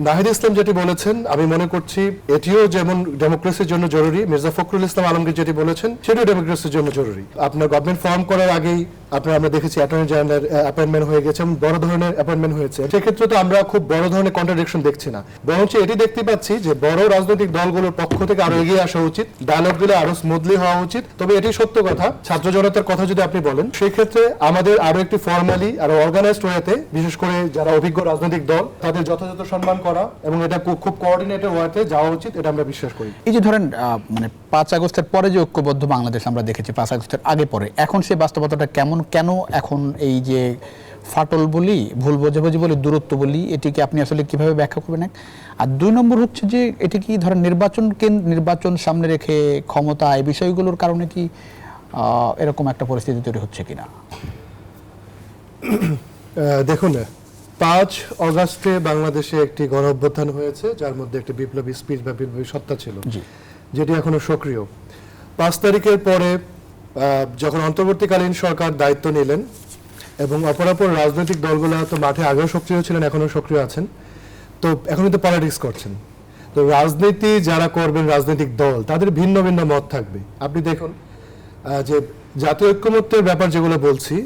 নাহিদ ইসলাম যেটি বলেছেন আমি মনে করছি এটিও যেমন ডেমোক্রেসির জন্য জরুরি, মির্জা ফখরুল ইসলাম আলমগীর যেটি বলেছেন সেটিও ডেমোক্রেসির জন্য জরুরি। আপনার গভর্নমেন্ট ফর্ম করার আগেই আমরা দেখেছি অ্যাটর্নি জেনারেল অ্যাপয়েন্টমেন্ট হয়ে গেছে এবং বড় ধরনের অ্যাপয়েন্টমেন্ট হয়েছে। সেক্ষেত্রে তো আমরা খুব বড় ধরনের কন্ট্রাডিকশন দেখছি না, বরঞ্চ এটি দেখতে পাচ্ছি যে বড় রাজনৈতিক দলগুলোর পক্ষ থেকে আরো এগিয়ে আসা উচিত, ডায়ালগগুলো আরো স্মুথলি হওয়া উচিত। তবে এটি সত্য কথা, ছাত্র জনতার কথা যদি আপনি বলেন সেক্ষেত্রে আমাদের আরো একটি ফর্মালি আরো অর্গানাইজড ওয়েতে, বিশেষ করে যারা অভিজ্ঞ রাজনৈতিক দল তাদের যথাযথ সম্মান করা এবং এটা খুব কোঅর্ডিনেটেড ওয়েতে যাওয়া উচিত, এটা আমরা বিশ্বাস করি। এই যে ধরেন মানে 5 আগস্টের পরে যে ঐক্যবদ্ধ বাংলাদেশ আমরা দেখেছি, 5 আগস্টের আগে পরে, এখন সেই বাস্তবতাটা কেমন, কেন এখন এই যে ফাটল বলি, ভুল বোঝাবুঝি বলি, দূরত্ব বলি, এটিকে আপনি আসলে কিভাবে ব্যাখ্যা করবেন? আর 2 নম্বর হচ্ছে যে এটি কি ধরেন নির্বাচন সামনে রেখে ক্ষমতা এই বিষয়গুলোর কারণে কি এরকম একটা পরিস্থিতি তৈরি হচ্ছে কিনা? দেখুন, 5 অগাস্টে বাংলাদেশে একটি গণ অভ্যুত্থান হয়েছে যার মধ্যে একটি বিপ্লবী স্পিচ বা বিপ্লবী সত্তা ছিল, যেটি এখনো সক্রিয়। 5 তারিখের পরে যখন অন্তর্বর্তীকালীন সরকার দায়িত্ব নিলেন এবং অপরাপর রাজনৈতিক দলগুলো তো মাঠে আগেও সক্রিয় ছিলেন, এখনো সক্রিয় আছেন, তো এখন তো পলিটিক্স করছেন। তো রাজনীতি যারা করবেন, রাজনৈতিক দল, তাদের ভিন্ন ভিন্ন মত থাকবে। আপনি দেখুন যে জাতীয় ঐক্যমত্যের ব্যাপার যেগুলো বলছি,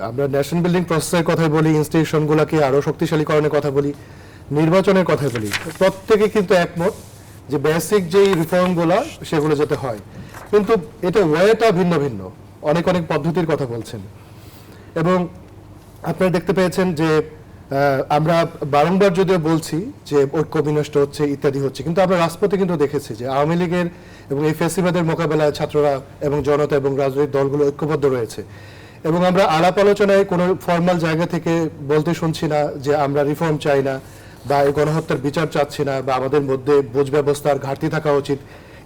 আমরা ন্যাশন বিল্ডিং প্রসেসের কথাই বলি, ইনস্টিটিউশনগুলোকে আরো শক্তিশালীকরণের কথা বলি, নির্বাচনের কথা বলি, প্রত্যেকে কিন্তু একমত যে বেসিক যেই রিফর্মগুলো সেগুলো যাতে হয়, কিন্তু এটা ওয়েটা ভিন্ন ভিন্ন, অনেক অনেক পদ্ধতির কথা বলছেন। এবং আপনারা দেখতে পেয়েছেন যে আমরা বারংবার যদিও বলছি যে ঐক্য বিনষ্ট হচ্ছে ইত্যাদি হচ্ছে, কিন্তু আমরা রাজপথে কিন্তু দেখেছি যে আওয়ামী লীগের এবং এই ফ্যাসিবাদের মোকাবেলায় ছাত্ররা এবং জনতা এবং রাজনৈতিক দলগুলো ঐক্যবদ্ধ রয়েছে। এবং আমরা আলাপ আলোচনায় কোনো ফর্মাল জায়গা থেকে বলতে শুনছি না যে আমরা রিফর্ম চাই না বা এই গণহত্যার বিচার চাচ্ছি না বা আমাদের মধ্যে বোঝ ব্যবস্থার ঘাটতি থাকা উচিত,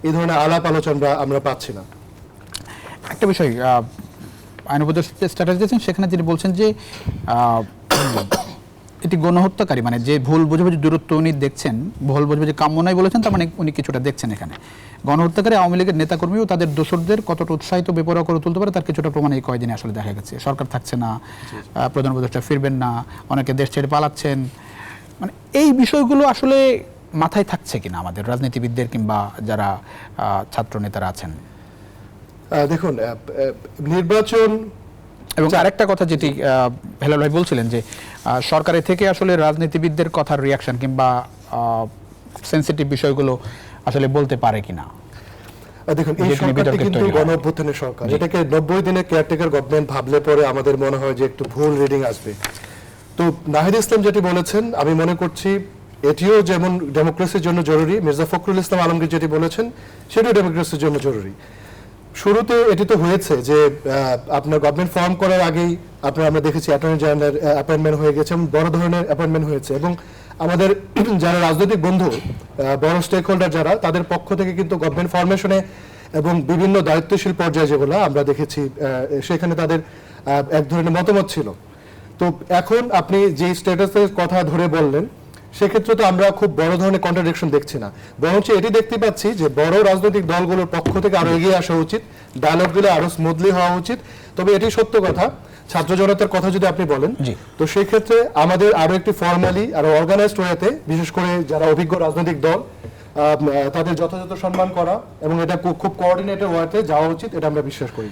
এই ধরনের আলাপ আলোচনা আমরা পাচ্ছি না। একটা বিষয় আইন উপদেষ্টা স্ট্যাটাস দিয়েছেন, সেখানে তিনি বলছেন যে এটি গণহত্যাকারী, মানে যে ভুল বোঝাবুঝি দূরত্ব উনি দেখছেন, ভুল বোঝাবুঝি কাম্য নয় বলেছেন, তার মানে উনি কিছুটা দেখছেন এখানে। গণহত্যাকারী আওয়ামী লীগের নেতাকর্মী ও তাদের দোসরদের কতটা উৎসাহিত বেপরোয়া করে তুলতে পারে তার কিছুটা প্রমাণ এই কয়েকদিনে আসলে দেখা গেছে। সরকার থাকছে না, প্রধান উপদেষ্টা ফিরবেন না, অনেকে দেশ ছেড়ে পালাচ্ছেন, মানে এই বিষয়গুলো আসলে মাথায় থাকছে কিনা আমাদের রাজনীতিবিদদের কিংবা যারা ছাত্র নেতারা আছেন? দেখুন, নির্বাচন এবং আরেকটা কথা যেটি হেলাল ভাই বলছিলেন যে সরকারের থেকে আসলে রাজনীতিবিদদের কথার রিয়াকশন কিংবা সেনসিটিভ বিষয়গুলো আসলে বলতে পারে কিনা। দেখুন, এই সরকারটি কিন্তু গণ অভ্যুত্থানের সরকার, এটাকে 90 দিনের কেয়ারটেকার গভর্নমেন্ট ভাবলে পরে আমাদের মনে হয় যে একটু ভুল রিডিং আসবে। তো নাহিদ ইসলাম যেটি বলেছেন আমি মনে করছি এটিও যেমন ডেমোক্রেসির জন্য জরুরি, মির্জা ফখরুল ইসলাম আলমগীর যেটি বলেছেন সেটিও ডেমোক্রেসির জন্য জরুরি। শুরুতে এটি তো হয়েছে যে আপনার গভর্নমেন্ট ফর্ম করার আগেই আমরা দেখেছি অ্যাটর্নি জেনারেল অ্যাপয়েন্টমেন্ট হয়ে গেছে এবং বড় ধরনের অ্যাপয়েন্টমেন্ট হয়েছে। এবং আমাদের যারা রাজনৈতিক বন্ধু, বড় স্টেক হোল্ডার যারা, তাদের পক্ষ থেকে কিন্তু গভর্নমেন্ট ফরমেশনে এবং বিভিন্ন দায়িত্বশীল পর্যায়ে যেগুলো আমরা দেখেছি সেখানে তাদের এক ধরনের মতামত ছিল। তো এখন আপনি যে স্ট্যাটাসের কথা ধরে বললেন সেক্ষেত্রে তো আমরা খুব বড় ধরনের কন্ট্রাডিকশন দেখছি না, বরঞ্চ এটি দেখতে পাচ্ছি যে বড় রাজনৈতিক দলগুলোর পক্ষ থেকে আরো এগিয়ে আসা উচিত, ডায়ালগগুলো আরো স্মুথলি হওয়া উচিত। তবে এটি সত্য কথা, ছাত্র জনতার কথা যদি আপনি বলেন তো সেই ক্ষেত্রে আমাদের আরো একটি ফর্মালি আরো অর্গানাইজড ওয়েতে, বিশেষ করে যারা অভিজ্ঞ রাজনৈতিক দল তাদের যথাযথ সম্মান করা এবং এটা খুব কোঅর্ডিনেটেড ওয়েতে যাওয়া উচিত, এটা আমরা বিশ্বাস করি।